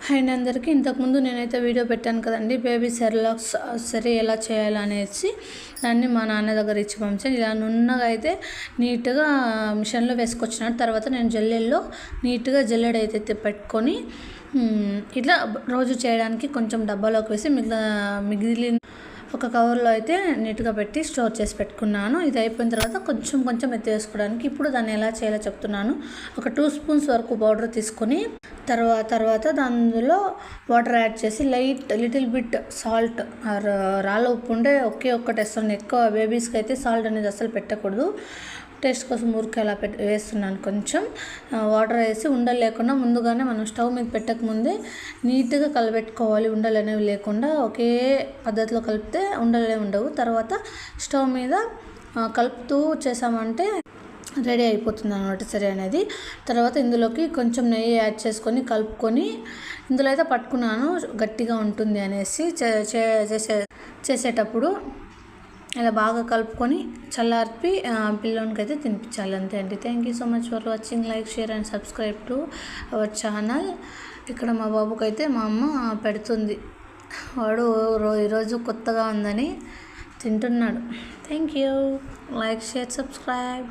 And అందరికీ ఇంతకుముందు నేనైతే వీడియో పెట్టాను కదండి, బేబీ సెర్లాక్స్ సరే ఎలా చేయాలనేసి. దాన్ని మా నాన్న దగ్గర ఇచ్చి పంపించాను. ఇలా నున్నగా అయితే నీట్గా మిషన్లో వేసుకొచ్చినాడు. తర్వాత నేను జల్లెల్లో నీట్గా జల్లెడైతే పెట్టుకొని ఇట్లా రోజు చేయడానికి కొంచెం డబ్బాలోకి వేసి మిగిలిన ఒక కవర్లో అయితే నీట్గా పెట్టి స్టోర్ చేసి పెట్టుకున్నాను. ఇది అయిపోయిన తర్వాత కొంచెం ఎత్తి వేసుకోవడానికి ఇప్పుడు దాన్ని ఎలా చేయాలో చెప్తున్నాను. ఒక 2 స్పూన్స్ వరకు పౌడర్ తీసుకొని తర్వాత దానిలో వాటర్ యాడ్ చేసి లిటిల్ బిట్ సాల్ట్ రాళ్ళ ఉప్పు ఉంటే ఒక్క టేస్ట్. ఎక్కువ బేబీస్కి అయితే సాల్ట్ అనేది అసలు పెట్టకూడదు. టేస్ట్ కోసం ఊరికే అలా వేస్తున్నాను. కొంచెం వాటర్ వేసి ఉండలు లేకుండా ముందుగానే మనం స్టవ్ మీద పెట్టకముందే నీట్గా కలబెట్టుకోవాలి. ఉండలు అనేవి లేకుండా ఒకే పద్ధతిలో కలిపితే ఉండలే ఉండవు. తర్వాత స్టవ్ మీద కలుపుతూ చేసామంటే రెడీ అయిపోతుంది అన్నమాట సరే అనేది. తర్వాత ఇందులోకి కొంచెం నెయ్యి యాడ్ చేసుకొని కలుపుకొని ఇందులో అయితే పట్టుకున్నాను గట్టిగా ఉంటుంది అనేసి. చేసేటప్పుడు ఇలా బాగా కలుపుకొని చల్లార్పి పిల్లోనికి అయితే తినిపించాలి, అంతే అండి. Thank you so much for watching. Like, share and subscribe to our channel. ఇక్కడ మా బాబుకి అయితే మా అమ్మ పెడుతుంది. వాడు ఈరోజు కొత్తగా ఉందని తింటున్నాడు. Thank you. Like, share, subscribe.